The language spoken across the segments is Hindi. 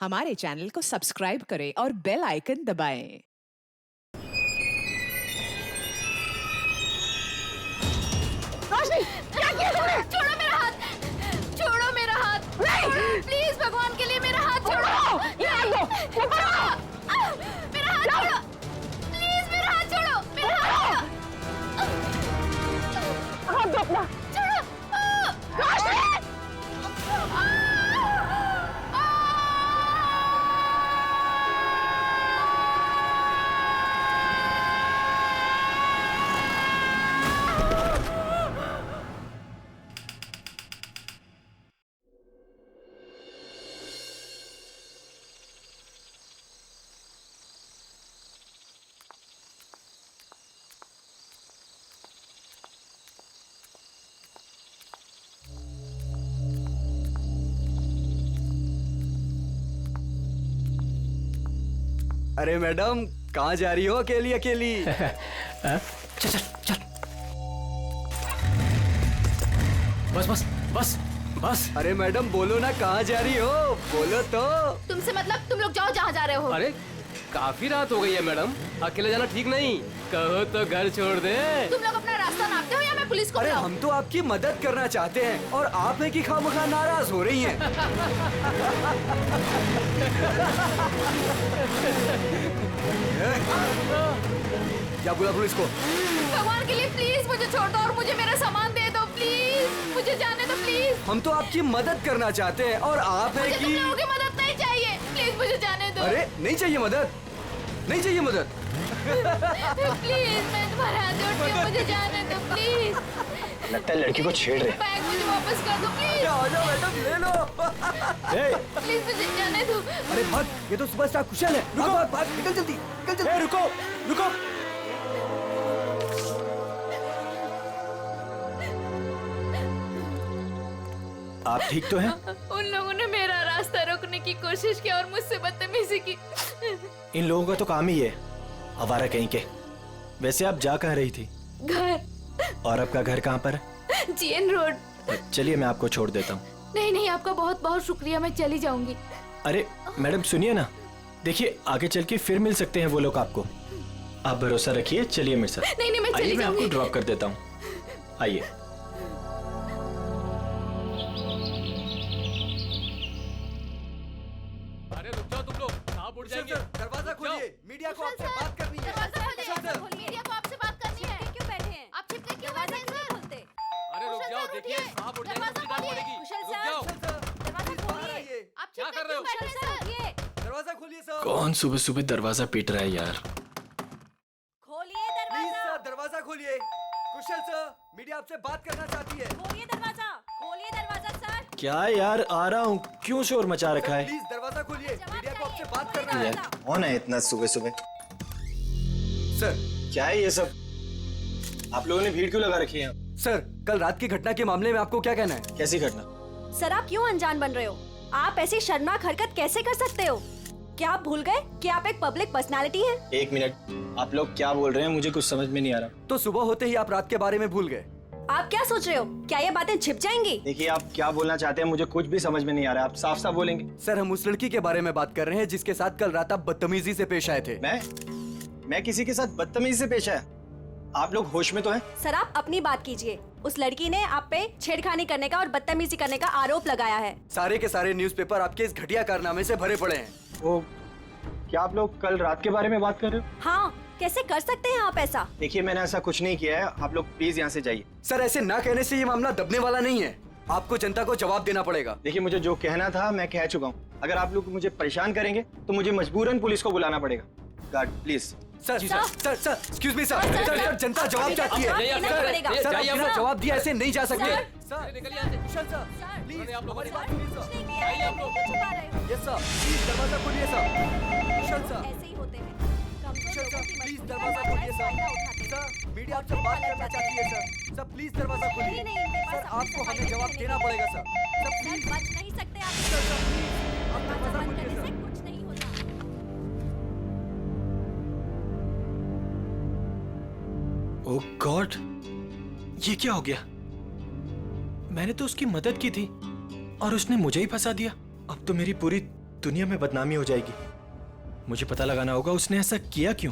हमारे चैनल को सब्सक्राइब करें और बेल आइकन दबाएं। रोशनी, क्या किया तुमने? छोड़ो मेरा हाथ, छोड़ो मेरा हाथ, नहीं! प्लीज भगवान के लिए मेरा हाथ छोड़ो। ये हाथ दो, ये पकड़ो। मेरा हाथ छोड़ो, प्लीज मेरा हाथ छोड़ो, मेरा हाथ हाथ दो अपना। छोड़ो। रोशनी! अरे मैडम, कहाँ जा रही हो अकेली अकेली? चल चल चल, बस बस बस बस। अरे मैडम बोलो ना, कहाँ जा रही हो? बोलो तो। तुमसे मतलब तुम लोग जाओ जहाँ जा रहे हो। अरे काफी रात हो गई है मैडम, अकेले जाना ठीक नहीं, कहो तो घर छोड़ दे। तुम लोग अपना रास्ता नापते हो या मैं पुलिस को अरे बुलाऊं? हम तो आपकी मदद करना चाहते हैं और आप है कि खामखा नाराज हो रही हैं। क्या बोला पुलिस को? भगवान के लिए प्लीज मुझे छोड़ दो और मुझे मेरा सामान दे दो, प्लीज मुझे जाने दो प्लीज। हम तो आपकी मदद करना चाहते हैं और आप है मुझे तुम कि लोगों की मदद नहीं चाहिए, प्लीज मुझे जाने दो। अरे नहीं चाहिए मदद, नहीं चाहिए मदद। प्लीज मैं तुम्हारे हाथ जोड़ती हूँ, मुझे जाने दो प्लीज। लगता है लड़की को छेड़ रहे। बैग मुझे वापस कर दो प्लीज, आ जाओ मैडम, ले लो। प्लीज मुझे जाने दो। अरे भाग, ये तो सुपरस्टार कुशल है। रुको, भाग भाग, निकल जल्दी, निकल जल्दी। रुको रुको, आप ठीक तो हैं? उन लोगों ने मेरा रास्ता रोकने की कोशिश की और मुझसे बदतमीजी की। इन लोगों का तो काम ही है, आवारा कहीं के। वैसे आप जा कहाँ रही थी? घर, और आपका घर कहाँ पर है? GN road. चलिए मैं आपको छोड़ देता हूँ। नहीं नहीं, आपका बहुत बहुत शुक्रिया, मैं चली जाऊंगी। अरे मैडम सुनिए ना, देखिए आगे चल के फिर मिल सकते हैं वो लोग आपको। आप भरोसा रखिए, चलिए मेरे साथ। नहीं नहीं, मैं आइए चली मैं आपको जाऊंगी। ड्रॉप कर देता हूँ, आइए। अरे रुक जाओ तुम लोग, कहाँ उड़ जाएंगे? दरवाजा खोलिए, मीडिया को आपसे बात करनी है। दरवाजा खोलिए, मीडिया को आपसे बात करनी है। क्यों बैठे हैं? आप छिपके क्यों बैठे हैं सर? अरे रुक जाओ, देखिए साहब उड़ जाएंगे, मुझे डांट पड़ेगी। रुक जाओ, आप क्या छिपके क्यों बैठे हैं सर? दरवाजा खोलिए सर। कौन सुबह सुबह दरवाजा पीट रहा है यार? खोलिए प्लीज सर, दरवाजा खोलिए। कुशल सर, मीडिया आपसे बात करना चाहती है। खोलिए दरवाजा सर। क्या यार, आ रहा हूँ, क्यों शोर मचा रखा है? प्लीज दरवाजा खोलिए, मीडिया को आपसे बात करना है। कौन है इतना सुबह सुबह? सर, क्या है ये सब? आप लोगों ने भीड़ क्यों लगा रखी है यहाँ? सर कल रात की घटना के मामले में आपको क्या कहना है? कैसी घटना? सर आप क्यों अनजान बन रहे हो? आप ऐसी शर्मनाक हरकत कैसे कर सकते हो? क्या आप भूल गए कि आप एक पब्लिक पर्सनालिटी हैं? एक मिनट, आप लोग क्या बोल रहे हैं? मुझे कुछ समझ में नहीं आ रहा। तो सुबह होते ही आप रात के बारे में भूल गए। आप क्या सोच रहे हो? क्या ये बातें छिप जाएंगी? देखिए आप क्या बोलना चाहते हैं, मुझे कुछ भी समझ में नहीं आ रहा। आप साफ साफ बोलेंगे। सर हम उस लड़की के बारे में बात कर रहे हैं जिसके साथ कल रात आप बदतमीजी से पेश आए थे। मैं किसी के साथ बदतमीजी से पेश आया? आप लोग होश में तो हैं? सर आप अपनी बात कीजिए। उस लड़की ने आप पे छेड़खानी करने का और बदतमीजी करने का आरोप लगाया है। सारे के सारे न्यूज़पेपर आपके इस घटिया कारनामे से भरे पड़े हैं। वो क्या आप लोग कल रात के बारे में बात कर रहे हो? हाँ, कैसे कर सकते हैं आप ऐसा? देखिए मैंने ऐसा कुछ नहीं किया है, आप लोग प्लीज यहाँ से जाइए। सर ऐसे ना कहने से ये मामला दबने वाला नहीं है, आपको जनता को जवाब देना पड़ेगा। देखिए मुझे जो कहना था मैं कह चुका हूँ। अगर आप लोग मुझे परेशान करेंगे तो मुझे मजबूरन पुलिस को बुलाना पड़ेगा। Guard please. Sir sir sir excuse me sir, sir जनता जवाब चाहती है। सर अपना जवाब दिया, ऐसे नहीं जा सकते। सर निकलिए यहाँ से। कुशल सर, प्लीज उन्होंने आप लोगों हमारी ने बात सुनिए सर। कुछ नहीं किया है, क्यों छुपा रहे हो? यस सर, प्लीज दरवाजा खोलिए सर। कुशल सर, ऐसे ही होते हैं। कमजोर कुशल लोगों सर की प्लीज मजबूरी दरवाजा का खोलिए फायदा सर। उठाते हैं। सर मीडिया आपसे बात करना चाहती है सर। सर प्लीज दरवाजा खोलिए। नहीं, इनके पास सर अपनी आपको सफाई हमें जवाब नहीं देना है। पड़ेगा सर। सर सर प्लीज बच नहीं सकते आप। सर प्लीज आप दरवाजा दरवाजा बंद खोलिए करने से सर। कुछ नहीं होता। ओह गॉड, ये क्या हो गया? मैंने तो उसकी मदद की थी और उसने मुझे ही फंसा दिया। अब तो मेरी पूरी दुनिया में बदनामी हो जाएगी। मुझे पता लगाना होगा उसने ऐसा किया क्यों।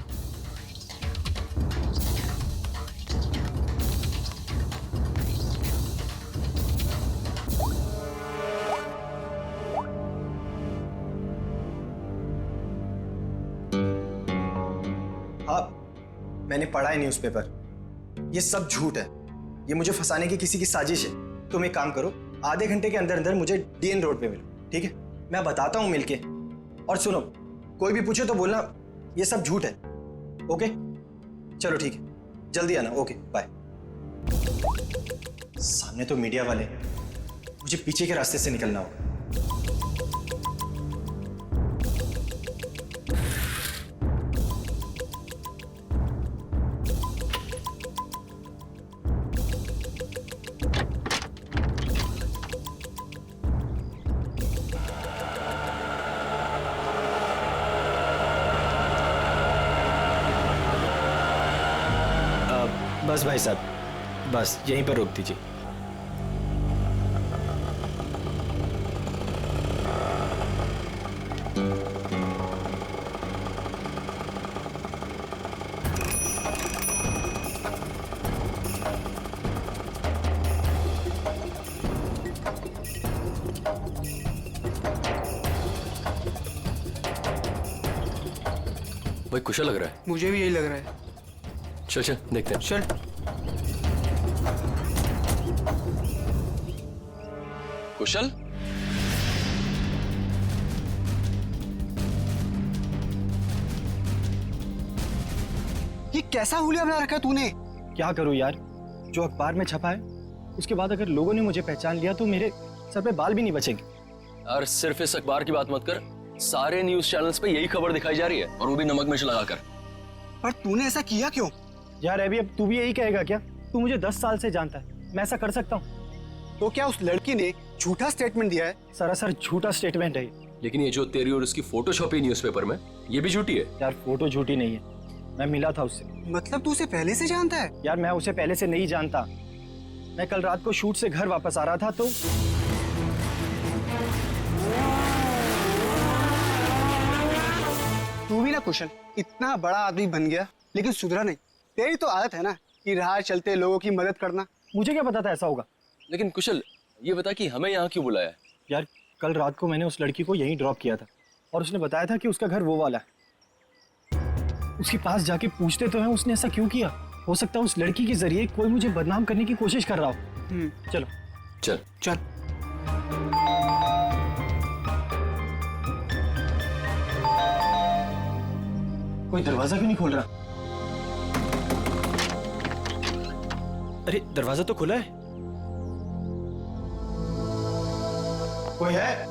हाँ, मैंने पढ़ा है न्यूज़पेपर। ये सब झूठ है। ये मुझे फंसाने की किसी की साजिश है। तुम एक काम करो, आधे घंटे के अंदर अंदर मुझे डीएन रोड पे मिलो, ठीक है? मैं बताता हूँ मिलके। और सुनो, कोई भी पूछे तो बोलना ये सब झूठ है। ओके, चलो ठीक है, जल्दी आना। Okay, bye. सामने तो मीडिया वाले, मुझे पीछे के रास्ते से निकलना होगा। बस भाई साहब, बस यहीं पर रोक दीजिए। भाई कुशल लग रहा है। मुझे भी यही लग रहा है। चल चल देखते हैं। चल। कुशल, ये कैसा हुलिया बना रखा है तूने? क्या करूं यार, जो अखबार में छपा है उसके बाद अगर लोगों ने मुझे पहचान लिया तो मेरे सर पे बाल भी नहीं बचेंगे। यार सिर्फ इस अखबार की बात मत कर, सारे न्यूज चैनल्स पे यही खबर दिखाई जा रही है, और वो भी नमक मिर्च लगाकर। पर तूने ऐसा किया क्यों? यार अभी अब तू भी यही कहेगा क्या? तू मुझे 10 साल से जानता है, मैं ऐसा कर सकता हूँ? तो क्या उस लड़की ने झूठा स्टेटमेंट दिया है? सरासर झूठा स्टेटमेंट है ये। लेकिन ये जो तेरी और उसकी फोटो छपी न्यूज़पेपर में, ये भी झूठी है। यार फोटो झूठी नहीं है, मैं मिला था उससे। मतलब तू उसे पहले से जानता है? यार मैं उसे पहले से नहीं जानता। मैं कल रात को शूट से घर वापस आ रहा था तो तू भी ना कुशल, इतना बड़ा आदमी बन गया लेकिन सुधरा नहीं। तेरी तो आदत है ना कि राह चलते लोगों की मदद करना। मुझे क्या पता था ऐसा होगा। लेकिन कुशल, ये बता कि हमें यहाँ क्यों बुलाया? यार कल रात को मैंने उस लड़की को यहीं ड्रॉप किया था और उसने बताया था कि उसका घर वो वाला है। उसके पास जाके पूछते तो हैं उसने ऐसा क्यों किया। हो सकता है उस लड़की के जरिए कोई मुझे बदनाम करने की कोशिश कर रहा हो। चलो चल चल। कोई दरवाजा क्यों नहीं खोल रहा? अरे दरवाजा तो खुला है। कोई है?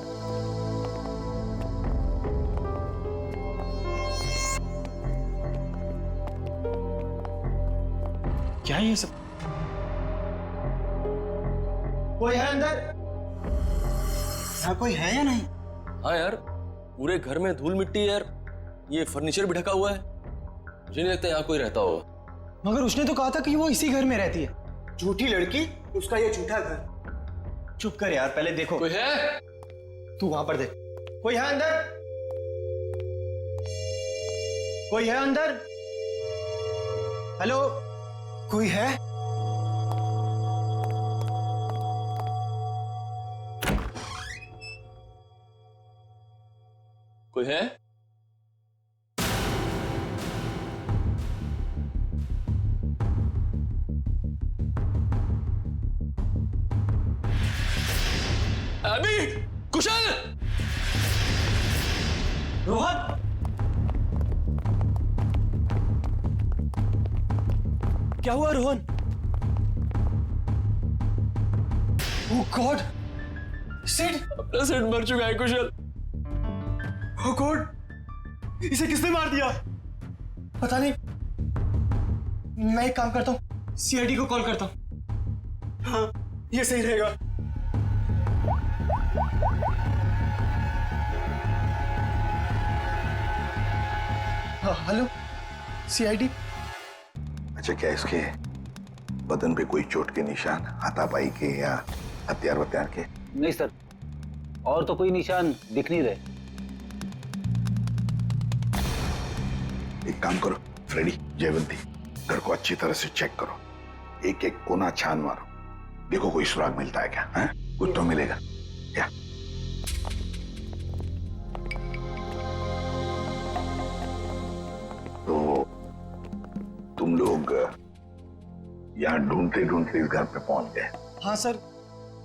क्या है ये सब? कोई है अंदर? यहाँ कोई है या नहीं? हाँ यार, पूरे घर में धूल मिट्टी है यार, ये फर्नीचर भी ढका हुआ है। मुझे नहीं लगता यहाँ कोई रहता होगा। मगर उसने तो कहा था कि वो इसी घर में रहती है। झूठी लड़की, उसका ये झूठा घर। चुप कर यार, पहले देखो। कोई है? तू वहां पर देख। कोई है अंदर? कोई है अंदर? हेलो, कोई है? कोई है? अभी कुशल, रोहन, क्या हुआ रोहन? ओह गॉड, सिड! अपना सिड मर चुका है कुशल। ओह गॉड, इसे किसने मार दिया? पता नहीं। मैं एक काम करता हूँ, सीआईडी को कॉल करता हूँ। हाँ, ये सही रहेगा। हाँ, हेलो, सीआईडी। अच्छा, क्या इसके बदन पे कोई चोट के निशान, हाथापाई के या हथियार वत्यार के? नहीं सर, और तो कोई निशान दिख नहीं रहे। एक काम करो फ्रेडी, जयवंती, घर को अच्छी तरह से चेक करो, एक एक कोना छान मारो, देखो कोई सुराग मिलता है क्या? है? कुछ तो मिलेगा क्या? तो तुम लोग यहाँ ढूंढते ढूंढते इस घर पे पहुंच गए? हाँ सर,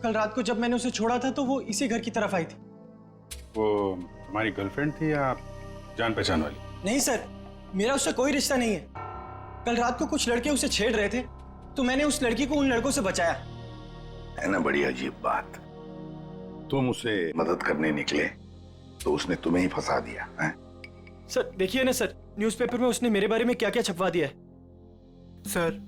कल रात को जब मैंने उसे छोड़ा था तो वो इसी घर की तरफ आई थी। वो हमारी गर्लफ्रेंड थी या जान पहचान वाली? नहीं सर, मेरा उससे कोई रिश्ता नहीं है। कल रात को कुछ लड़के उसे छेड़ रहे थे तो मैंने उस लड़की को उन लड़कों से बचाया। है ना बड़ी अजीब बात, तुम उसे मदद करने निकले तो उसने तुम्हें ही फंसा दिया है? सर देखिए ना सर, न्यूज़पेपर में उसने मेरे बारे में क्या क्या छपवा दिया है। सर,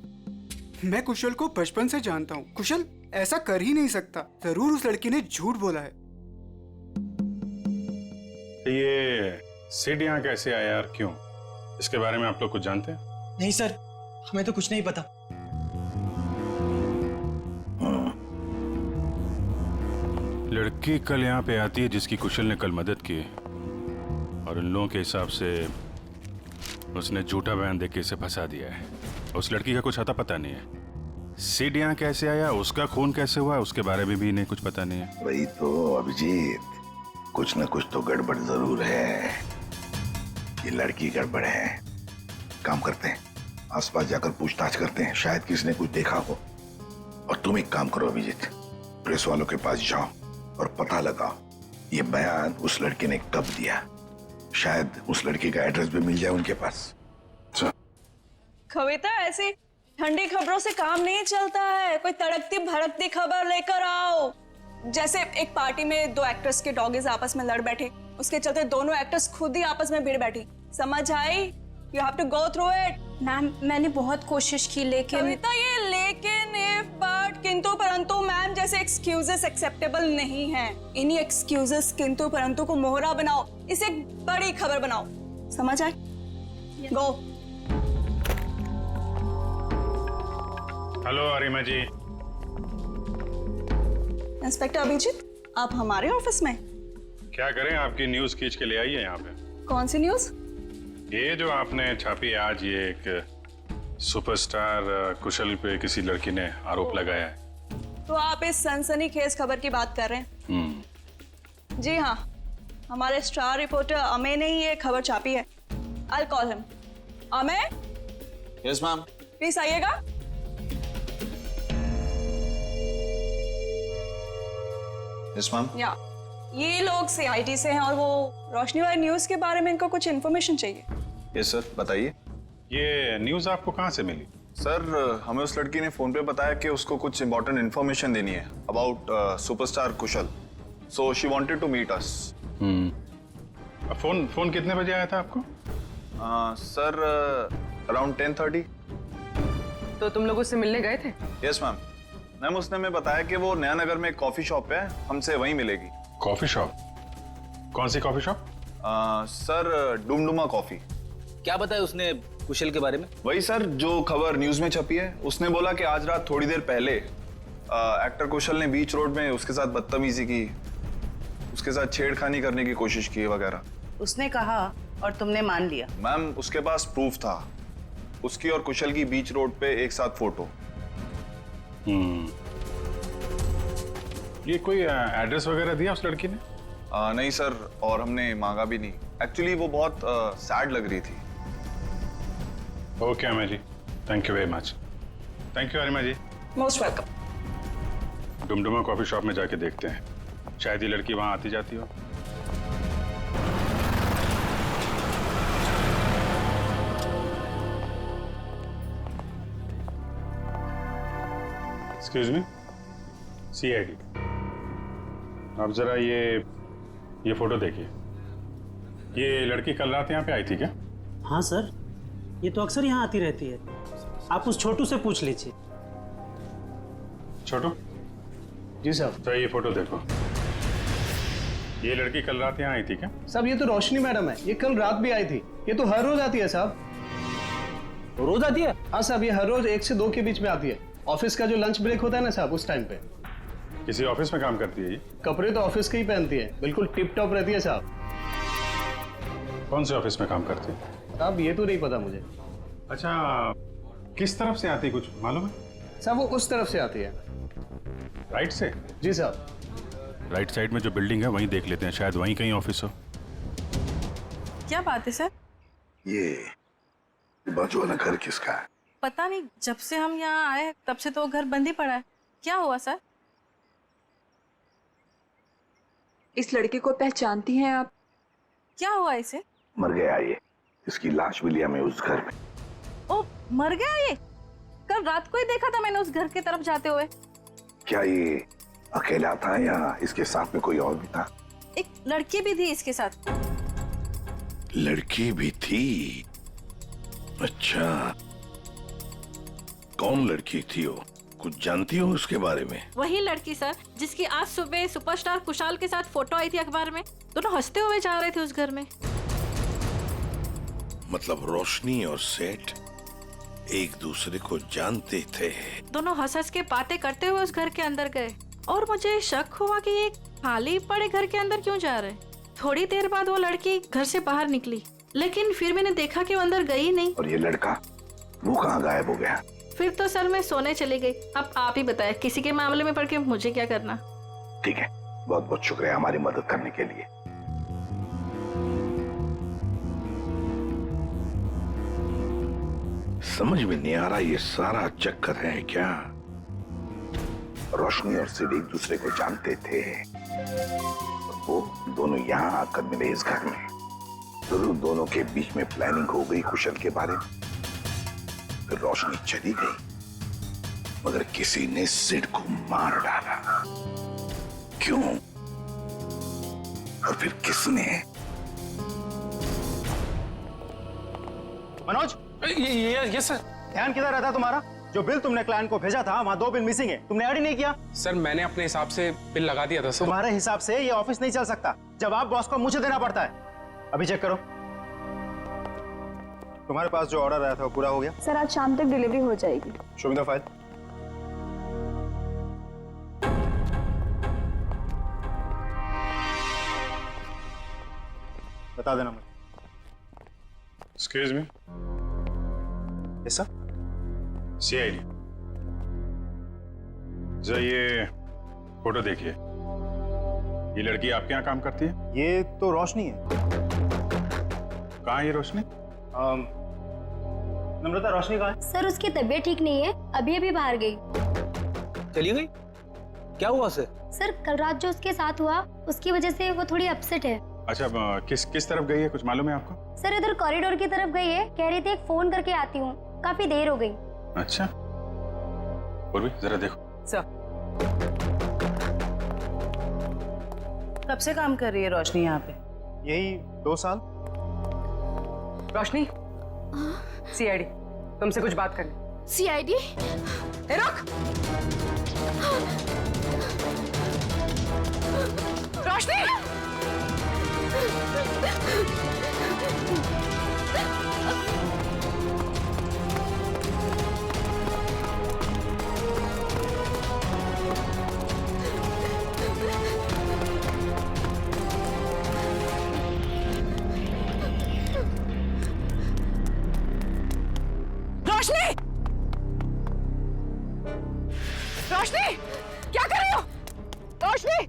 मैं कुशल को बचपन से जानता हूँ। कुशल ऐसा कर ही नहीं सकता। जरूर उस लड़की ने झूठ बोला है। ये सिड यहाँ कैसे आया और क्यों, इसके बारे में आप लोग कुछ जानते हैं? नहीं सर, हमें तो कुछ नहीं पता। लड़की कल यहाँ पे आती है जिसकी कुशल ने कल मदद की, और उन लोगों के हिसाब से उसने झूठा बयान देके इसे फंसा दिया है। उस लड़की का कुछ अता पता नहीं है। सिड यहाँ कैसे आया, उसका खून कैसे हुआ, उसके बारे में भी इन्हें कुछ पता नहीं है। वही तो अभिजीत, कुछ न कुछ तो गड़बड़ जरूर है। ये लड़की गड़बड़ है। काम करते हैं, आसपास जाकर पूछताछ करते हैं, शायद किसी ने कुछ देखा हो। और तुम एक काम करो अभिजीत, प्रेस वालों के पास जाओ और पता लगाओ ये बयान उस लड़के ने कब दिया। शायद उस लड़के का एड्रेस भी मिल जाए उनके पास। कविता, ऐसी ठंडी खबरों से काम नहीं चलता है। कोई तड़कती भड़कती खबर लेकर आओ। जैसे एक पार्टी में दो एक्टर्स के डॉगीज आपस में लड़ बैठे, उसके चलते दोनों एक्टर्स खुद ही आपस में भिड़ बैठी। समझ आई? You have to go through it. Ma'am, मैंने बहुत कोशिश की लेकिन कविता, ये लेकिन, इफ, बट, किंतु परंतु मैम जैसे एक्सक्यूजेस एक्सेप्टेबल नहीं है। इन्हीं एक्सक्यूजेस किंतु परंतु को मोहरा बनाओ, इसे एक बड़ी खबर बनाओ। समझ आए? गो। हेलो अरिमा जी। इंस्पेक्टर अभिजीत, आप हमारे ऑफिस में? क्या करें, आपकी न्यूज खींच के ले आई है यहाँ पे। कौन सी न्यूज? ये जो आपने छापी आज, ये एक सुपरस्टार कुशल पे किसी लड़की ने आरोप लगाया है। तो आप इस सनसनीखेज खबर की बात कर रहे हैं? जी हाँ, हमारे स्टार रिपोर्टर अमेय ने ही ये खबर छापी है। I'll call him. Amey? Yes ma'am. Please आइएगा। Yes ma'am. या ये लोग CIT से हैं और वो रोशनी वाली न्यूज के बारे में इनको कुछ इन्फॉर्मेशन चाहिए। यस सर, बताइए। ये न्यूज आपको कहाँ से मिली? सर, हमें उस लड़की ने फोन पे बताया कि उसको कुछ इंपॉर्टेंट इन्फॉर्मेशन देनी है about superstar Kushal, so she wanted to meet us. Phone कितने बजे आया था आपको? Sir, around 10:30। तो तुम लोग उससे मिलने गए थे? Yes ma'am. मैम, उसने हमें बताया कि वो नया नगर में एक कॉफी शॉप है, हमसे वहीं मिलेगी। Coffee shop? कौन सी coffee shop? Sir, Dumduma coffee. क्या बताया उसने कुशल के बारे में? वही सर जो खबर न्यूज में छपी है। उसने बोला कि आज रात थोड़ी देर पहले एक्टर कुशल ने बीच रोड में उसके साथ बदतमीजी की, उसके साथ छेड़खानी करने की कोशिश की वगैरह। उसने कहा और तुमने मान लिया? मैम, उसके पास प्रूफ था, उसकी और कुशल की बीच रोड पे एक साथ फोटो। ये कोई एड्रेस वगैरह दिया उस लड़की ने? नहीं सर, और हमने मांगा भी नहीं। एक्चुअली वो बहुत सैड लग रही थी। Okay Amey ji, thank you very much. Thank you Arima ji. Most welcome. Dumduma coffee shop में जाके देखते हैं, शायद ये लड़की वहां आती जाती हो। एक्सक्यूज मी, CID, आप जरा ये फोटो देखिए। ये लड़की कल रात यहाँ पे आई थी क्या? हाँ सर, ये तो अक्सर यहाँ आती रहती है। आप उस छोटू से पूछ लीजिए। छोटू? जी साहब। तो ये फोटो देखो, ये लड़की कल रात यहाँ आई थी क्या? साहब, ये तो रोशनी मैडम है, ये कल रात भी आई थी। ये तो हर रोज आती है साहब। रोज आती है? हाँ साहब, ये हर रोज 1 से 2 के बीच में आती है। ऑफिस का जो लंच ब्रेक होता है ना साहब, उस टाइम पे। किसी ऑफिस में काम करती है ये? कपड़े तो ऑफिस के ही पहनती है, बिल्कुल टिप टॉप रहती है साहब। कौन से ऑफिस में काम करती है? साहब ये तो नहीं पता मुझे। अच्छा, किस तरफ से आती कुछ मालूम है? साहब वो उस तरफ से आती है। राइट से? जी साहब। राइट साइड में जो बिल्डिंग है वहीं देख लेते हैं, शायद वहीं कहीं ऑफिस हो। क्या बात है सर? ये बाजू वाला घर किसका है? पता नहीं, जब से हम यहाँ आए तब से तो घर बंद ही पड़ा है। क्या हुआ सर? इस लड़के को पहचानती हैं आप? क्या हुआ इसे? मर गया ये। इसकी लाश भी लिया मैं उस घर में। ओ, मर गया ये? कल रात को ही देखा था मैंने उस घर की तरफ जाते हुए। क्या ये अकेला था या इसके साथ में कोई और भी था? एक लड़की भी थी इसके साथ। लड़की भी थी? अच्छा, कौन लड़की थी वो? कुछ जानती हो उसके बारे में? वही लड़की सर, जिसकी आज सुबह सुपरस्टार कुशाल के साथ फोटो आई थी अखबार में। दोनों हंसते हुए जा रहे थे उस घर में। मतलब रोशनी और सेठ एक दूसरे को जानते थे? दोनों हंस हंस के बातें करते हुए उस घर के अंदर गए और मुझे शक हुआ कि ये खाली पड़े घर के अंदर क्यों जा रहे। थोड़ी देर बाद वो लड़की घर से बाहर निकली, लेकिन फिर मैंने देखा कि वो अंदर गई नहीं। और ये लड़का वो कहाँ गायब हो गया? फिर तो सर मैं सोने चली गई। अब आप ही बताएं, किसी के मामले में पड़ के मुझे क्या करना। ठीक है, बहुत बहुत शुक्रिया हमारी मदद करने के लिए। समझ में नहीं आ रहा ये सारा चक्कर है क्या? रोशनी और सिड एक दूसरे को जानते थे और वो दोनों यहाँ आकर मिले इस घर में। जरूर दोनों के बीच में प्लानिंग हो गई कुशल के बारे में। फिर रोशनी चली गई मगर किसी ने सिड को मार डाला। क्यों और फिर किसने? मनोज, ये सर। ध्यान किधर रहता तुम्हारा? जो बिल तुमने क्लाइंट को भेजा था वहाँ 2 बिल मिसिंग है, तुमने ऐड ही नहीं किया। सर मैंने अपने हिसाब से बिल लगा दिया था सर। तुम्हारे हिसाब से ये ऑफिस नहीं चल सकता। जवाब बॉस को मुझे देना पड़ता है। अभी चेक करो, तुम्हारे पास जो ऑर्डर आया था वो पूरा हो गया? सर आज शाम तक डिलीवरी हो जाएगी। Show me the file. बता देना मुझे। Excuse me. Yes sir. CID, जरा ये फोटो देखिए। ये लड़की आपके यहाँ काम करती है? ये तो रोशनी है। कहाँ है ये रोशनी? नम्रता, रोशनी कहाँ है? सर उसकी तबीयत ठीक नहीं है, अभी अभी बाहर गई। चली गई? क्या हुआ उसे? सर कल रात जो उसके साथ हुआ उसकी वजह से वो थोड़ी अपसेट है। अच्छा, किस तरफ गई है, कुछ मालूम है आपको? सर इधर कॉरिडोर की तरफ गई है, कह रही थी एक फोन करके आती हूँ, काफी देर हो गई। अच्छा, और भी जरा देखो। सर, कब से काम कर रही है रोशनी यहाँ पे? यही 2 साल। रोशनी, सीआईडी, तुमसे कुछ बात करनी। सीआईडी? रुक! रोशनी! रोशनी! रोशनी! क्या कर रही हो? रोशनी!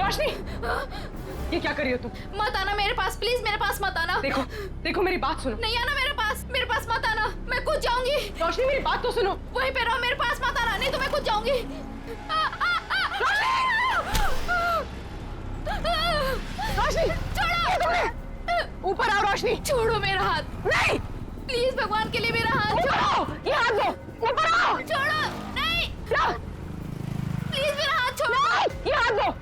रोशनी! ये क्या कर रही हो तुम? मत आना मेरे पास, प्लीज मेरे पास मत आना। देखो, देखो मेरी बात सुनो। नहीं आना मेरे पास मत आना, मैं कूद जाऊंगी। रोशनी मेरी बात तो सुनो। वहीं पे रहो, मेरे पास मत आना, नहीं तो मैं कूद जाऊंगी। रोशनी! छोड़ो! ऊपर आओ रोशनी! छोड़ो मेरा हाथ। नहीं! प्लीज भगवान के लिए मेरा हाथ छोड़ो! ये हाथ दो! ऊपर आओ! छोड़ो! नहीं! प्लीज मेरा हाथ छोड़ो! ये हाथ दो!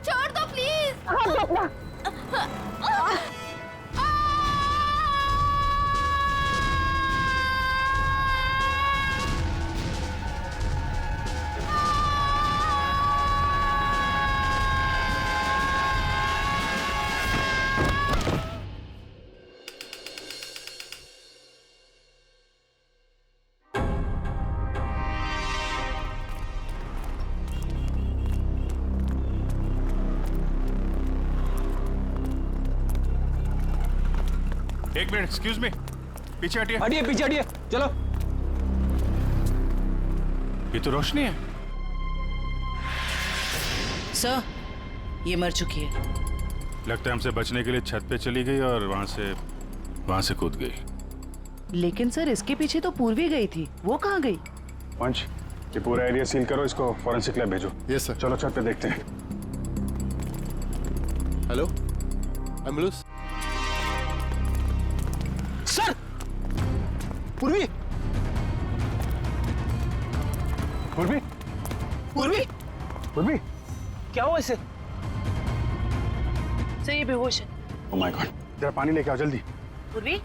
छोड़ दो प्लीज! हाथ दो अपना! एक मिनट, एक्सक्यूज मी, पीछे हटिए। हटिए, पीछे हटिए, चलो। ये तो रोशनी है। सर, ये मर चुकी है। लगता है हमसे बचने के लिए छत पे चली गई और वहां से कूद गई। लेकिन सर, इसके पीछे तो पूर्वी गई थी, वो कहाँ गई? पंच, ये पूरा एरिया सील करो, इसको फॉरेंसिक लैब भेजो। Yes sir. चलो छत पे देखते हैं। Hello, ambulance. सर, पूर्वी, पूर्वी, पूर्वी, पूर्वी, क्या हुआ इसे? सर, ये बेहोश है। ओह माय गॉड, जरा पानी लेके आओ जल्दी। पूर्वी,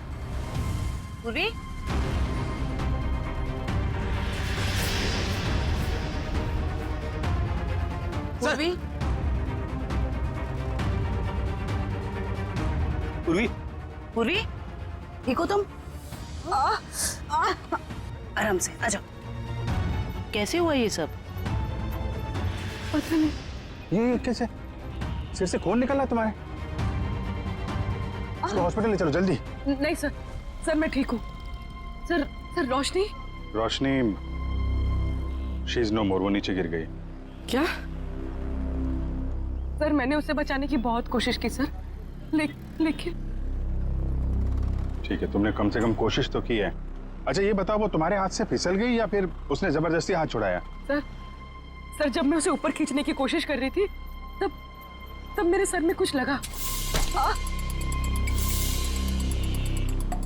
पूर्वी, पूर्वी, पूर्वी, पूर्वी, ठीक हो तुम? आराम से आ जाओ। कैसे हुआ ये सब? पता नहीं। ये कैसे? सिर से खून निकल रहा है तुम्हारे? इसको हॉस्पिटल ले चलो जल्दी। नहीं सर, सर मैं ठीक हूँ। Sir, Roshni? Roshni, she is no more, वो नीचे गिर गई। क्या? सर, मैंने उसे बचाने की बहुत कोशिश की सर, लेकिन ठीक है, तुमने कम से कम कोशिश तो की है। अच्छा ये बताओ, वो तुम्हारे हाथ से फिसल गई या फिर उसने जबरदस्ती हाथ छुड़ाया? सर जब मैं उसे ऊपर खींचने की कोशिश कर रही थी तब मेरे सर में कुछ लगा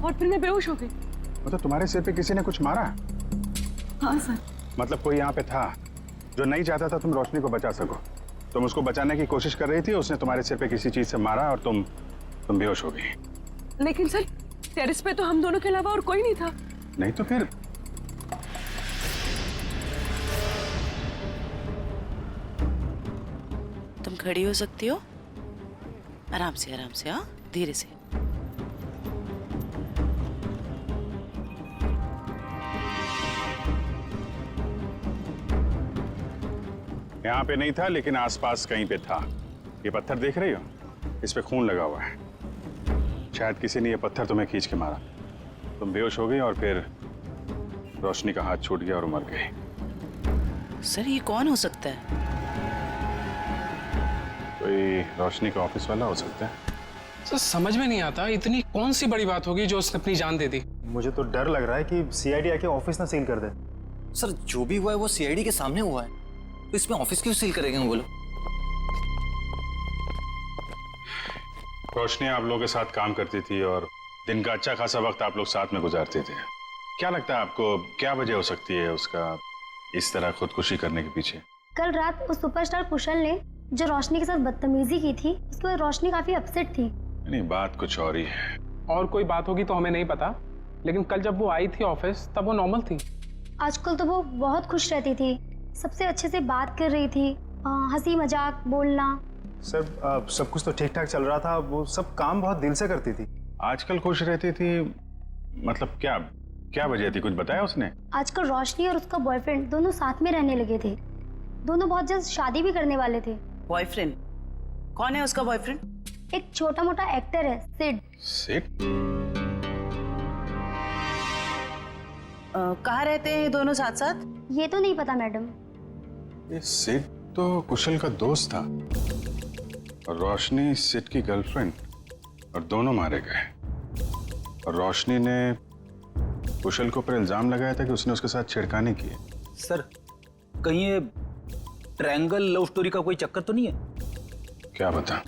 और फिर मैं बेहोश हो गई। मतलब तुम्हारे सिर पे किसी ने कुछ मारा? हाँ सर। मतलब कोई यहाँ पे था जो नहीं चाहता था तुम रोशनी को बचा सको। तुम उसको बचाने की कोशिश कर रही थी, उसने तुम्हारे सिर पे किसी चीज से मारा और तुम बेहोश हो गई। लेकिन सर, टेरेस पे तो हम दोनों के अलावा और कोई नहीं था। नहीं तो फिर? तुम खड़ी हो सकती हो? आराम से, हाँ, धीरे से। यहाँ पे नहीं था लेकिन आसपास कहीं पे था। ये पत्थर देख रही हो? इस पे खून लगा हुआ है। शायद किसी ने ये पत्थर तुम्हें खींच के मारा, तुम बेहोश हो गई और फिर रोशनी का हाथ छूट गया और मर गई। सर, ये कौन हो सकता है? कोई रोशनी का ऑफिस वाला हो सकता है। सर समझ में नहीं आता, इतनी कौन सी बड़ी बात होगी जो उसने अपनी जान दे दी? मुझे तो डर लग रहा है कि सीआईडी आके ऑफिस ना सील कर दे। सर, जो भी हुआ है वो सीआईडी के सामने हुआ है, तो इसमें ऑफिस क्यों सील करेंगे बोलो? रोशनी आप लोगों के साथ काम करती थी और दिन का अच्छा खासा वक्त आप लोग साथ में गुजारते थे। क्या लगता है आपको, क्या वजह हो सकती है उसका इस तरह खुदकुशी करने के पीछे? कल रात उस सुपरस्टार कुशल ने जो रोशनी के साथ बदतमीजी की थी, उसके बाद रोशनी काफी अपसेट थी। नहीं, बात कुछ और ही है। और कोई बात होगी तो हमें नहीं पता, लेकिन कल जब वो आई थी ऑफिस तब वो नॉर्मल थी। आजकल तो वो बहुत खुश रहती थी, सबसे अच्छे से बात कर रही थी, हंसी मजाक बोलना। सर, सब कुछ तो ठीक ठाक चल रहा था, वो सब काम बहुत दिल से करती थी। आजकल खुश रहती थी मतलब क्या वजह थी, कुछ बताया उसने? आजकल रोशनी और उसका बॉयफ्रेंड दोनों साथ में रहने लगे थे। दोनों बहुत जल्द शादी भी करने वाले थे। बॉयफ्रेंड? कौन है उसका बॉयफ्रेंड? एक छोटा मोटा एक्टर है, सिड। सिड? कहाँ रहते हैं दोनों साथ साथ? ये तो नहीं पता मैडम। ये सिड तो कुशल का दोस्त था और रोशनी सिड की गर्लफ्रेंड, और दोनों मारे गए। और रोशनी ने कुशल को ऊपर इल्जाम लगाया था कि उसने उसके साथ छेड़खानी की है। सर, कहीं ये ट्रायंगल लव स्टोरी का कोई चक्कर तो नहीं है? क्या पता,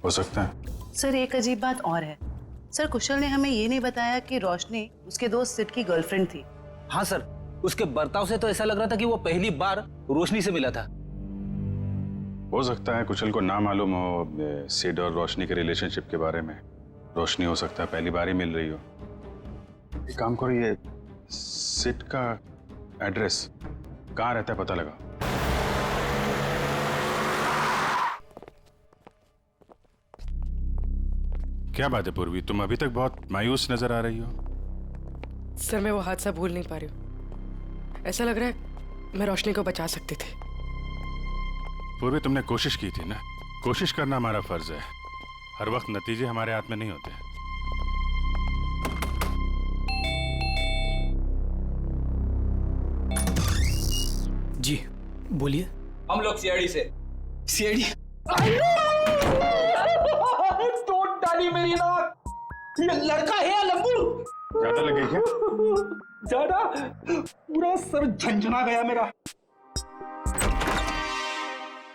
हो सकता है। सर, एक अजीब बात और है। सर, कुशल ने हमें ये नहीं बताया कि रोशनी उसके दोस्त सिड की गर्लफ्रेंड थी। हाँ सर, उसके बर्ताव से तो ऐसा लग रहा था कि वो पहली बार रोशनी से मिला था। हो सकता है कुशल को ना मालूम हो सिड और रोशनी के रिलेशनशिप के बारे में। रोशनी हो सकता है पहली बार ही मिल रही हो। एक काम करो, ये सिड का एड्रेस कहाँ रहता है पता लगा। क्या बात है पूर्वी, तुम अभी तक बहुत मायूस नजर आ रही हो। सर, मैं वो हादसा भूल नहीं पा रही हूँ। ऐसा लग रहा है मैं रोशनी को बचा सकती थी। पूर्वी, तुमने कोशिश की थी ना। कोशिश करना हमारा फर्ज है, हर वक्त नतीजे हमारे हाथ में नहीं होते। बोलिए। हम लोग सीआईडी से। सीआईडी? तोड़ डाली मेरी नाक। ये लड़का है या लंबू? ज्यादा लगे क्या? ज्यादा? पूरा सर झंझना गया मेरा।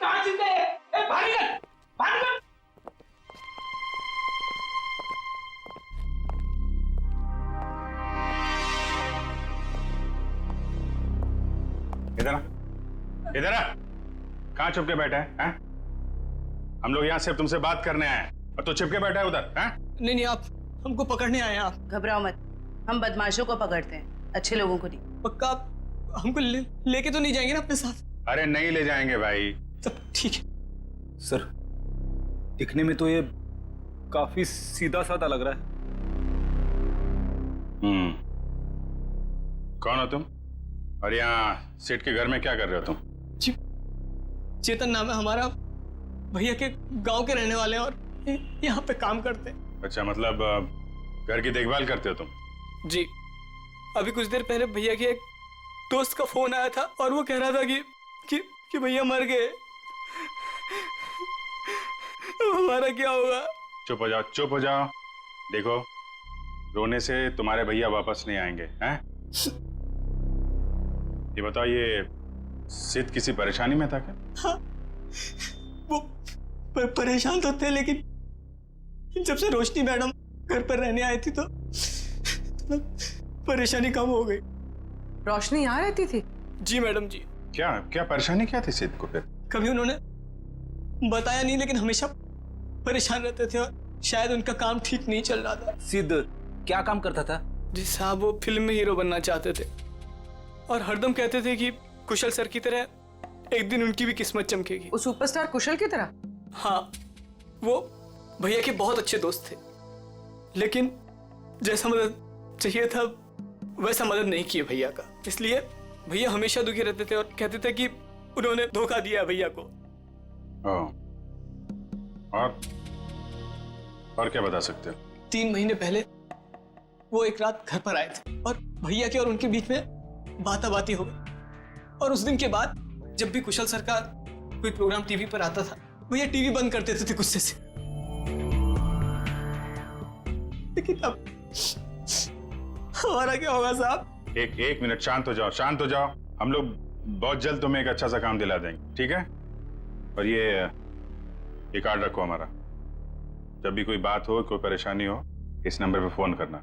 कहाँ जिंदे है? ए, भाग निकल! भाग निकल! इधर आ, इधर आ। कहाँ चुप के बैठा है? हम लोग यहाँ सिर्फ तुमसे बात करने आए हैं और तू चुप के बैठा है उधर? नहीं नहीं, आप हमको पकड़ने आए हैं। आप घबराओ मत, हम बदमाशों को पकड़ते हैं, अच्छे लोगों को नहीं। पक्का आप हमको लेके तो नहीं जाएंगे ना अपने साथ? अरे नहीं ले जाएंगे भाई। सब ठीक है। सर, दिखने में तो ये काफी सीधा साधा लग रहा है। कौन हो तुम? और यहाँ सेठ के घर में क्या कर रहे हो तुम? जी, चेतन नाम है हमारा, भैया के गांव के रहने वाले हैं और यहाँ पे काम करते हैं। अच्छा, मतलब घर की देखभाल करते हो तुम? जी, अभी कुछ देर पहले भैया के एक दोस्त का फोन आया था और वो कह रहा था कि भैया मर गए। हमारा क्या होगा? चुप हो जाओ, चुप हो जाओ। देखो, रोने से तुम्हारे भैया वापस नहीं आएंगे, हैं? ये बताओ, ये सिद्ध किसी परेशानी में था क्या? हाँ, वो परेशान तो थे, लेकिन जब से रोशनी मैडम घर पर रहने आई थी तो परेशानी कम हो गई। रोशनी यहाँ रहती थी? जी मैडम जी। क्या क्या परेशानी क्या थी सिद्ध को फिर? कभी उन्होंने बताया नहीं, लेकिन हमेशा परेशान रहते थे और शायद उनका काम ठीक नहीं चल रहा था। सिद्ध क्या काम करता था? जी साहब, वो फिल्म में हीरो बनना चाहते थे और हरदम कहते थे कि कुशल सर की तरह एक दिन उनकी भी किस्मत चमकेगी। वो सुपरस्टार कुशल की तरह? हाँ, वो भैया के बहुत अच्छे दोस्त थे, लेकिन जैसा मदद चाहिए था वैसा मदद नहीं किए भैया का। इसलिए भैया हमेशा दुखी रहते थे और कहते थे कि उन्होंने धोखा दिया भैया को। और क्या बता सकते हो? 3 महीने पहले वो एक रात घर पर आए थे और भैया के और उनके बीच में बाताबाती हो गई। और उस दिन के बाद जब भी कुशल सर का कोई प्रोग्राम टीवी पर आता था, भैया टीवी बंद कर देते थे गुस्से से। लेकिन अब हमारा क्या होगा साहब? एक मिनट, शांत हो जाओ, शांत हो जाओ। हम लोग बहुत जल्द तुम्हें एक अच्छा सा काम दिला देंगे, ठीक है? और ये कार्ड रखो हमारा। जब भी कोई बात हो, कोई परेशानी हो, इस नंबर पे फोन करना,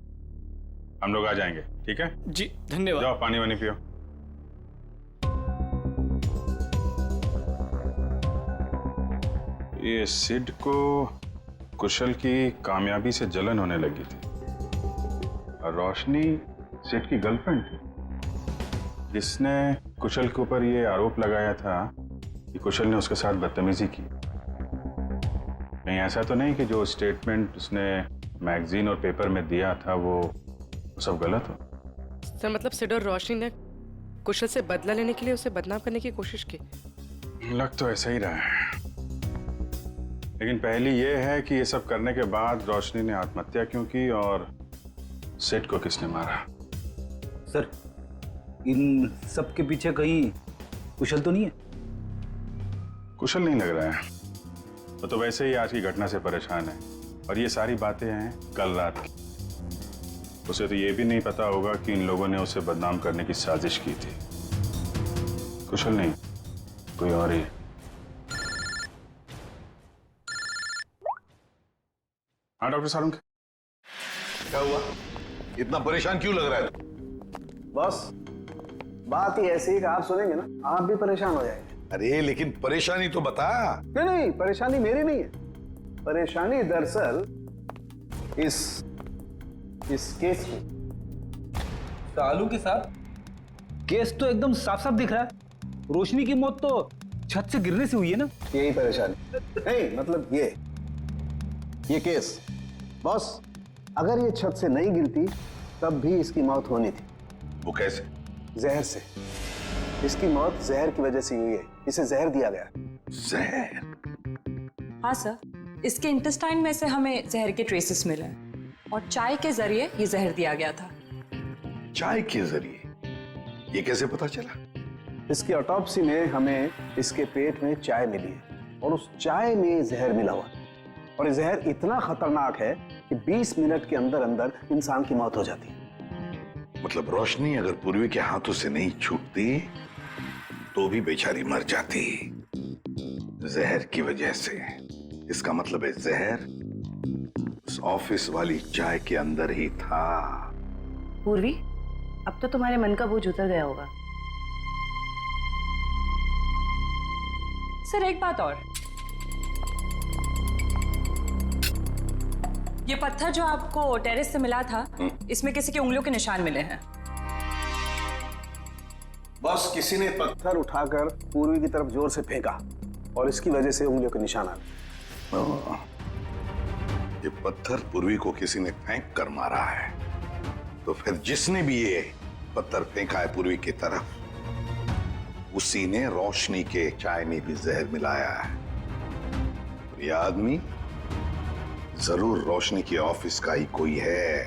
हम लोग आ जाएंगे, ठीक है? जी धन्यवाद। जाओ पानी वानी पियो। ये सिड को कुशल की कामयाबी से जलन होने लगी थी और रोशनी सिड की गर्लफ्रेंड थी, जिसने कुशल के ऊपर ये आरोप लगाया था कि कुशल ने उसके साथ बदतमीजी की। नहीं, ऐसा तो नहीं कि जो स्टेटमेंट उसने मैगजीन और पेपर में दिया था वो सब गलत हो? सर, मतलब सिड और रोशनी ने कुशल से बदला लेने के लिए उसे बदनाम करने की कोशिश की? लग तो ऐसा ही रहा है, लेकिन पहली ये है कि ये सब करने के बाद रोशनी ने आत्महत्या क्यों की और सिड को किसने मारा? सर, इन सब के पीछे कहीं कुशल तो नहीं है? कुशल नहीं लग रहा है, वो तो वैसे ही आज की घटना से परेशान है और ये सारी बातें हैं कल रात की। उसे तो ये भी नहीं पता होगा कि इन लोगों ने उसे बदनाम करने की साजिश की थी। कुशल नहीं, कोई और ही। हाँ डॉक्टर सारुंग, क्या हुआ? इतना परेशान क्यों लग रहा है? बस बात ही ऐसी है कि आप सुनेंगे ना आप भी परेशान हो जाएंगे। अरे लेकिन परेशानी तो बता। नहीं, परेशानी मेरी नहीं है। परेशानी दरअसल इस केस की। सालू के साथ केस तो एकदम साफ साफ दिख रहा है। रोशनी की मौत तो छत से गिरने से हुई है ना? यही परेशानी नहीं, मतलब ये केस बॉस, अगर ये छत से नहीं गिरती तब भी इसकी मौत होनी थी। वो कैसे? जहर से। इसकी मौत जहर की वजह से हुई है, इसे जहर दिया गया। जहर? हाँ सर, इसके इंटेस्टाइन में से हमें जहर के ट्रेसेस मिले हैं और चाय के जरिए ये जहर दिया गया था। चाय के जरिए? ये कैसे पता चला? इसकी ऑटोप्सी में हमें इसके पेट में चाय मिली है और उस चाय में जहर मिला हुआ है और ये जहर इतना खतरनाक है कि 20 मिनट के अंदर अंदर इंसान की मौत हो जाती है। मतलब रोशनी अगर पूर्वी के हाथों से नहीं छूटती तो भी बेचारी मर जाती जहर की वजह से। इसका मतलब है जहर उस ऑफिस वाली चाय के अंदर ही था। पूर्वी, अब तो तुम्हारे मन का बोझ उतर गया होगा। सर एक बात और, ये पत्थर जो आपको टेरेस से मिला था, इसमें किसी की उंगलियों के निशान मिले हैं। बस किसी ने पत्थर उठाकर पूर्वी की तरफ जोर से फेंका और इसकी वजह से उंगलियों के निशान आ गए। ये पत्थर पूर्वी को किसी ने फेंक कर मारा है, तो फिर जिसने भी ये पत्थर फेंका है पूर्वी की तरफ, उसी ने रोशनी के चाय में भी जहर मिलाया है। तो ये आदमी जरूर रोशनी के ऑफिस का ही कोई है।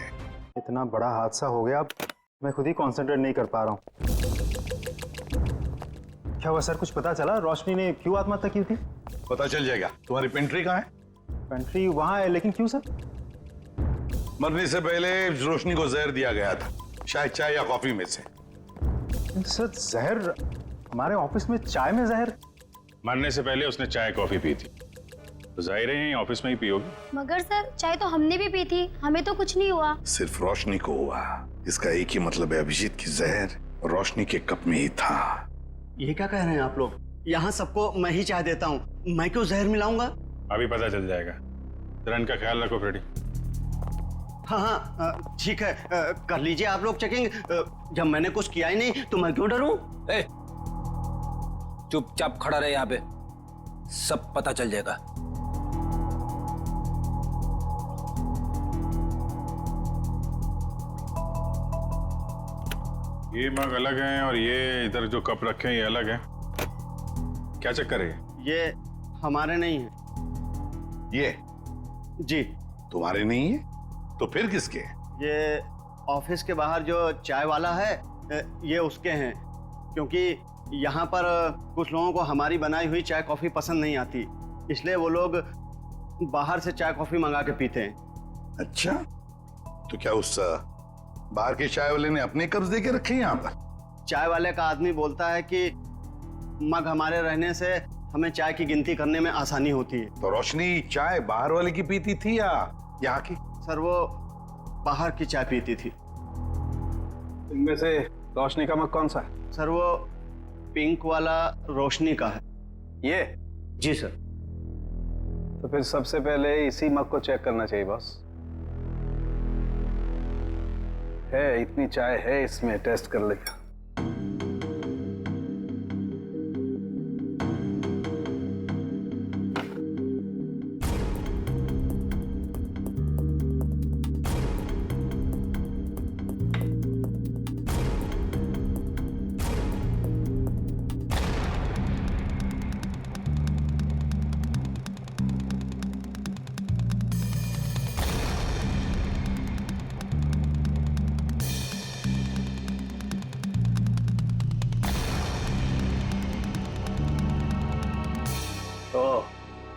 इतना बड़ा हादसा हो गया, अब मैं खुद ही कंसंट्रेट नहीं कर पा रहा हूँ। क्या हुआ सर, कुछ पता चला रोशनी ने क्यों आत्महत्या की थी? पता चल जाएगा। तुम्हारी पेंट्री कहाँ है? पेंट्री वहां है, लेकिन क्यों सर? मरने से पहले रोशनी को जहर दिया गया था, शायद चाय या कॉफी में से। सर जहर? हमारे ऑफिस में चाय में जहर? मरने से पहले उसने चाय कॉफी पी थी, तो जाहिर है ऑफिस में ही पियोगी। मगर सर चाय तो हमने भी पी थी, हमें तो कुछ नहीं हुआ। सिर्फ रोशनी को हुआ। इसका एक ही मतलब है, अभिजीत की जहर रोशनी के कप में ही था। ये क्या कह रहे हैं आप लोग? यहाँ सबको मैं ही चाय देता हूँ, मैं क्यों जहर मिलाऊंगा? अभी पता चल जाएगा। जरा इनका ख्याल रखो फ्रेडी। हाँ हाँ ठीक है, कर लीजिए आप लोग चेकिंग। जब मैंने कुछ किया ही नहीं तो मैं क्यों डरूं? चुपचाप खड़ा रहे यहाँ पे, सब पता चल जाएगा। ये मग अलग हैं और ये इधर जो कप रखे हैं ये अलग है। क्या चक्कर है? ये हमारे नहीं है। ये जी तुम्हारे नहीं है तो फिर किसके? ये ऑफिस के बाहर जो चाय वाला है, ये उसके हैं, क्योंकि यहाँ पर कुछ लोगों को हमारी बनाई हुई चाय कॉफी पसंद नहीं आती, इसलिए वो लोग बाहर से चाय कॉफी मंगा के पीते हैं। अच्छा, तो क्या उस बाहर के चाय वाले ने अपने कब्ज दे के रखे यहाँ पर? चाय वाले का आदमी बोलता है कि मग हमारे रहने से हमें चाय की गिनती करने में आसानी होती है। तो रोशनी चाय बाहर वाले की पीती थी या यहाँ की? सर वो बाहर की चाय पीती थी। इनमें से रोशनी का मग कौन सा है? सर वो पिंक वाला रोशनी का है। ये? जी सर। तो फिर सबसे पहले इसी मग को चेक करना चाहिए बॉस। है इतनी चाय है इसमें, टेस्ट कर लेगा।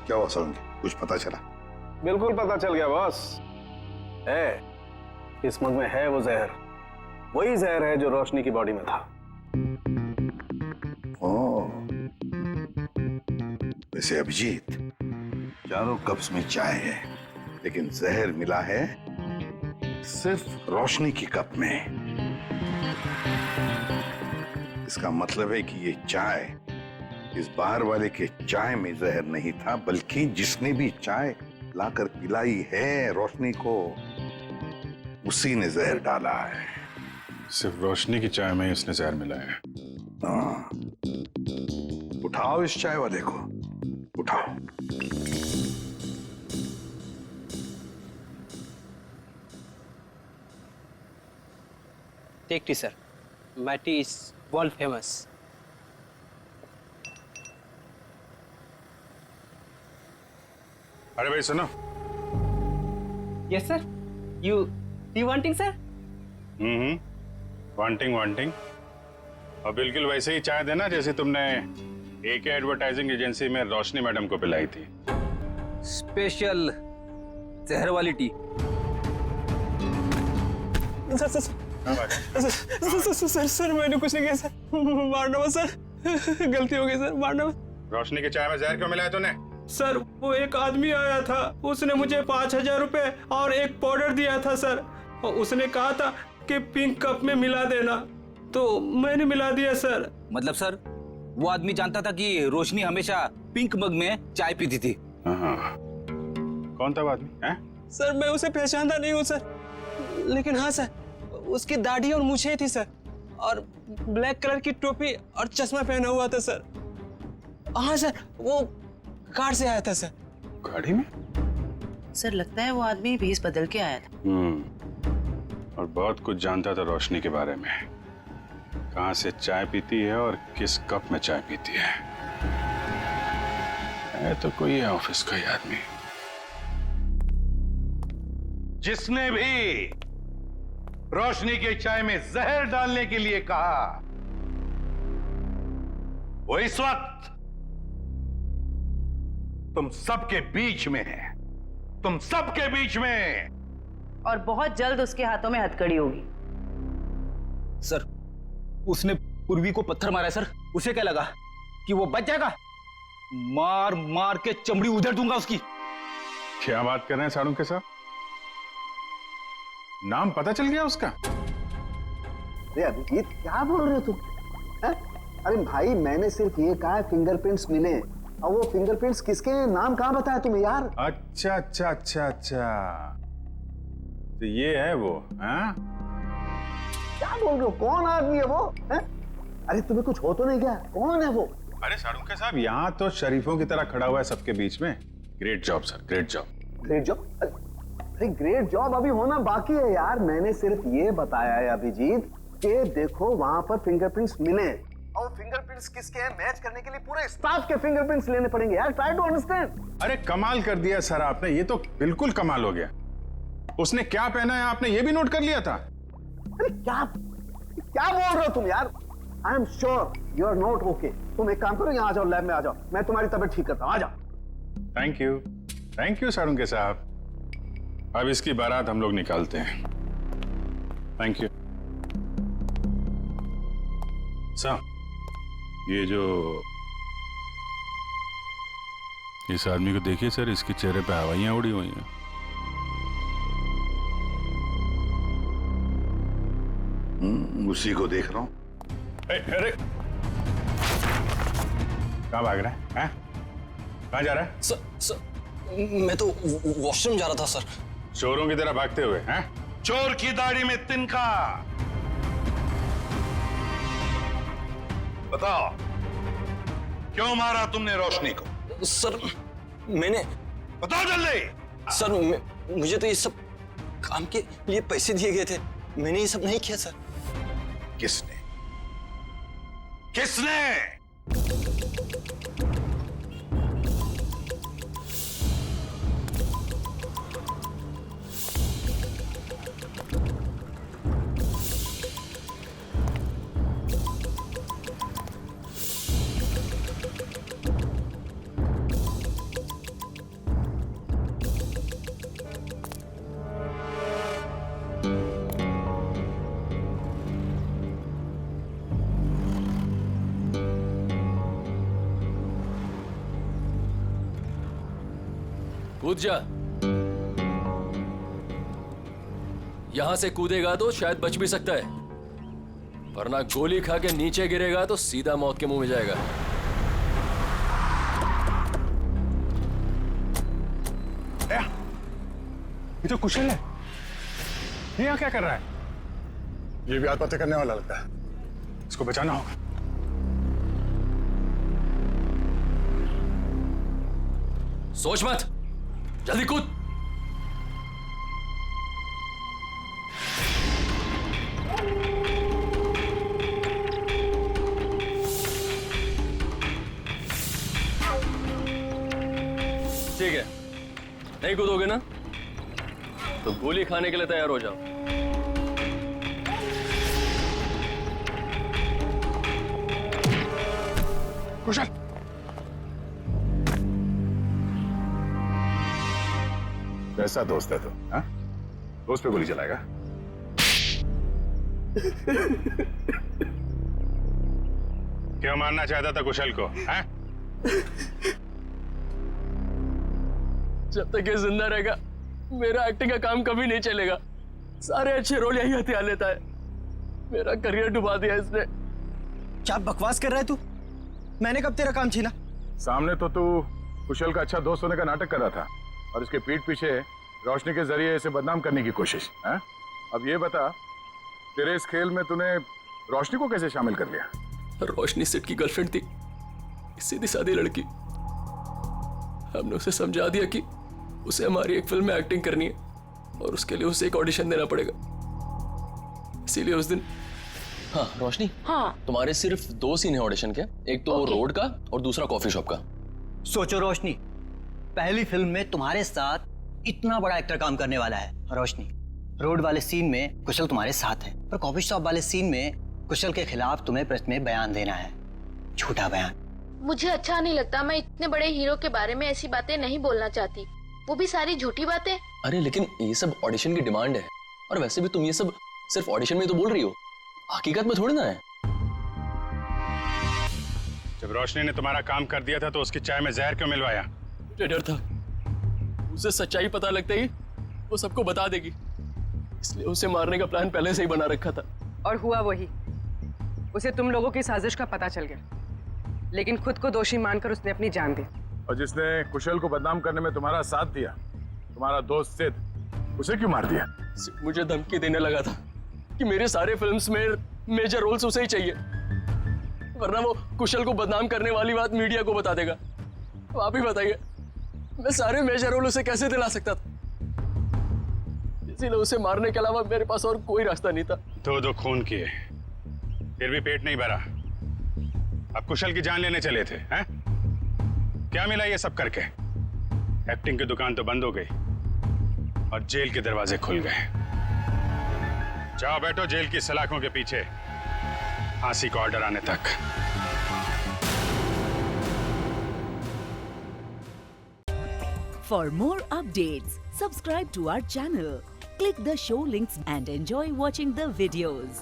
क्या हुआ सरोंगी, कुछ पता चला? बिल्कुल पता चल गया बॉस। है इस मग में है वो जहर, वही जहर है जो रोशनी की बॉडी में था। वैसे अभिजीत, चारों कप्स में चाय है, लेकिन जहर मिला है सिर्फ रोशनी की कप में। इसका मतलब है कि ये चाय इस बाहर वाले के चाय में जहर नहीं था, बल्कि जिसने भी चाय लाकर पिलाई है रोशनी को, उसी ने जहर डाला है। सिर्फ रोशनी की चाय में ही उसने जहर मिलाया है। हाँ, उठाओ इस चाय वाले को, उठाओ। Take tea sir, my tea is world famous. अरे भाई सुनो। Yes sir, you wanting sir? Wanting और बिल्कुल वैसे ही चाय देना जैसे तुमने एके एडवर्टाइजिंग एजेंसी में रोशनी मैडम को पिलाई थी। स्पेशल जहर वाली टी। सर मैंने कुछ नहीं किया सर, मारना मत सर, गलती हो गई सर, मारना मत। रोशनी के चाय में जहर क्यों मिलाया तूने? सर वो एक आदमी आया था, उसने मुझे 5,000 रुपए और एक पाउडर दिया था सर, और उसने कहा था कि पिंक कप में मिला देना, तो मैंने मिला दिया सर। मतलब सर वो आदमी जानता था कि रोशनी हमेशा पिंक मग में चाय पीती थी। हाँ। कौन था वो आदमी? सर मैं उसे पहचानता नहीं हूँ सर, लेकिन हाँ सर उसकी दाढ़ी और मूछें थी सर, और ब्लैक कलर की टोपी और चश्मा पहना हुआ था सर। हाँ सर वो कार से आया था सर। गाड़ी में? सर लगता है वो आदमी भेस बदल के आया था। और बहुत कुछ जानता था रोशनी के बारे में, कहाँ से चाय पीती है और किस कप में चाय पीती है तो कोई है ऑफिस का ही आदमी। जिसने भी रोशनी के चाय में जहर डालने के लिए कहा वो इस वक्त तुम सबके बीच में है, तुम सबके बीच में, और बहुत जल्द उसके हाथों में हथकड़ी होगी। सर उसने पूर्वी को पत्थर मारा है सर, उसे क्या लगा कि वो बच जाएगा? मार मार के चमड़ी उधेड़ दूंगा उसकी। क्या बात कर रहे हैं सारुण के साथ? नाम पता चल गया उसका? अरे अभिजीत क्या बोल रहे हो तुम? अरे भाई मैंने सिर्फ ये कहा फिंगरप्रिंट्स मिले, और वो फिंगरप्रिंट्स किसके हैं, नाम कहाँ बताया तुम्हें यार? अच्छा अच्छा अच्छा अच्छा, तो ये है वो? हाँ क्या बोल रहे हो? कौन आदमी है वो? अरे तुम्हें कुछ हो तो नहीं गया? कौन है वो? अरे सारुण के साहब यहाँ तो शरीफों की तरह खड़ा हुआ है सबके बीच में। Great job sir, great job. Great job? अरे ग्रेट जॉब अभी होना बाकी है यार। मैंने सिर्फ ये बताया है अभिजीत कि देखो वहां पर फिंगरप्रिंट्स मिले, और फिंगरप्रिंट्स किसके हैं मैच करने के लिए पूरे स्टाफ के फिंगरप्रिंट्स लेने पड़ेंगे यार। Try to understand. अरे कमाल कर दिया सर आपने, ये तो बिल्कुल कमाल हो गया। उसने क्या पहना है आपने ये भी नोट कर लिया था? अरे क्या बोल रहे हो तुम यार? I am sure you are not okay. तुम एक काम करो, यहाँ आ जाओ, लैब में आ जाओ, मैं तुम्हारी तबीयत ठीक करता हूँ। आ जाओ। थैंक यू सारुण के साहब। अब इसकी बारात हम लोग निकालते हैं। Thank you sir. ये जो इस आदमी को देखिए सर, इसके चेहरे पे हवाइयां उड़ी हुई हैं। उसी को देख रहा हूं। अरे कहाँ भाग रहा है? कहाँ जा रहा है? सर मैं तो वॉशरूम जा रहा था सर। चोरों की तरह भागते हुए हैं? चोर की दाढ़ी में तिनका। बताओ क्यों मारा तुमने रोशनी को? सर मैंने, बताओ जल्दी। सर मुझे तो ये सब काम के लिए पैसे दिए गए थे, मैंने ये सब नहीं किया सर। किसने? किसने? कूद जा। यहां से कूदेगा तो शायद बच भी सकता है, वरना गोली खा के नीचे गिरेगा तो सीधा मौत के मुंह में जाएगा। ये तो कुशल है, ये यहाँ क्या कर रहा है? ये भी आत्महत्या करने वाला लगता है, इसको बचाना होगा। सोच मत, जल्दी कूद। ठीक है, नहीं कूदोगे ना तो गोली खाने के लिए तैयार हो जाओ। कुशल, कैसा दोस्त है तू? हाँ? दोस्त पे गोली चलाएगा? क्यों मारना चाहता था कुशल को? हाँ? जब तक ये जिंदा रहेगा मेरा एक्टिंग का काम कभी नहीं चलेगा। सारे अच्छे रोल यही हथियार लेता है। मेरा करियर डुबा दिया इसने। क्या बकवास कर रहा है तू? मैंने कब तेरा काम छीना? सामने तो तू कुशल का अच्छा दोस्त होने का नाटक कर रहा था और इसके पीठ पीछे रोशनी के जरिए इसे बदनाम करने की कोशिश। है? अब ये बता, तेरे इस खेल में तूने रोशनी को कैसे शामिल कर लिया? रोशनी सिट की गर्लफ्रेंड थी, सीधी सादी लड़की। हमने उसे समझा दिया कि उसे हमारी एक फिल्म में एक्टिंग करनी है और उसके लिए उसे एक ऑडिशन देना पड़ेगा। इसीलिए उस दिन। हाँ रोशनी, हाँ तुम्हारे सिर्फ 2 सीन है ऑडिशन के, एक तो रोड का और दूसरा कॉफी शॉप का। सोचो रोशनी, पहली फिल्म में तुम्हारे साथ इतना बड़ा एक्टर काम करने वाला है। रोशनी, रोड वाले सीन में कुशल तुम्हारे साथ है, पर कॉफी शॉप वाले सीन में कुशल के खिलाफ तुम्हें प्रेस में बयान देना है, झूठा बयान। मुझे अच्छा नहीं लगता, मैं इतने बड़े हीरो के बारे में ऐसी बातें नहीं बोलना चाहती, वो भी सारी झूठी बातें। अरे लेकिन ये सब ऑडिशन की डिमांड है, और वैसे भी तुम ये सब सिर्फ ऑडिशन में तो बोल रही हो, हकीकत में थोड़ी ना है। जब रोशनी ने तुम्हारा काम कर दिया था तो उसकी चाय में जहर क्यों मिलवाया? मुझे डर था उसे सच्चाई पता लगते ही वो सबको बता देगी, इसलिए उसे मारने का प्लान पहले से ही बना रखा था। और हुआ वही, उसे तुम लोगों की साजिश का पता चल गया, लेकिन खुद को दोषी मानकर उसने अपनी जान दी। और जिसने कुशल को बदनाम करने में तुम्हारा साथ दिया, तुम्हारा दोस्त सिद्ध, उसे क्यों मार दिया? मुझे धमकी देने लगा था कि मेरे सारे फिल्म्स में मेजर रोल्स उसे ही चाहिए, वरना वो कुशल को बदनाम करने वाली बात मीडिया को बता देगा। अब आप ही बताइए, मैं सारे मेजर रोल उसे कैसे दिला सकता था? इसीलिए उसे मारने के अलावा मेरे पास और कोई रास्ता नहीं था। 2 खून किए, फिर भी पेट नहीं भरा। अब कुशल की जान लेने चले थे, हैं? क्या मिला ये सब करके? एक्टिंग की दुकान तो बंद हो गई और जेल के दरवाजे खुल गए। जाओ बैठो जेल की सलाखों के पीछे, फांसी का ऑर्डर आने तक। For more updates, subscribe to our channel, click the show links and enjoy watching the videos.